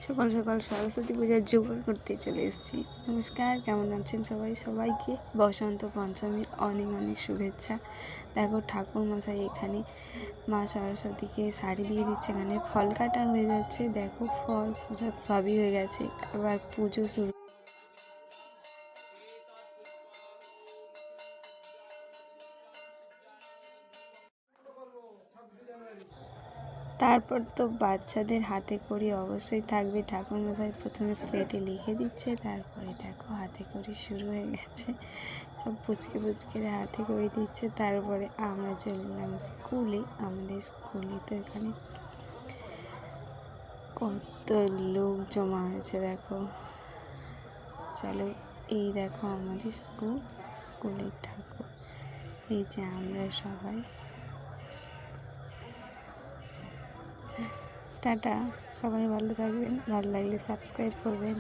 সকাল সকাল সরস্বতী পূজার জোগাড় করতে চলে এসেছি। নমস্কার, কেমন আছেন সবাই? সবাইকে বসন্ত পঞ্চমীর অনেক অনেক শুভেচ্ছা। দেখো ঠাকুর মশাই এখানে মা সরস্বতীকে শাড়ি দিয়ে দিচ্ছে, এখানে ফল কাটা হয়ে যাচ্ছে। দেখো ফল প্রসাদ সবই হয়ে গেছে, আবার পুজো শুরু। তারপর তো বাচ্চাদের হাতে করি অবশ্যই থাকবে। ঠাকুরমশাই প্রথমে স্লেটে লিখে দিচ্ছে, তারপরে দেখো হাতে করি শুরু হয়ে গেছে। সব পুচকে পুচকেরা হাতে করে দিচ্ছে। তারপরে আমরা চলে এলাম স্কুলে। আমাদের স্কুলে তো এখানে কত লোক জমা হয়েছে দেখো। চলো, এই দেখো আমাদের স্কুলের ঠাকুর। এই যে আমরা সবাই। টাটা, সবাই ভালো থাকবেন। ভালো লাগলে সাবস্ক্রাইব করবেন।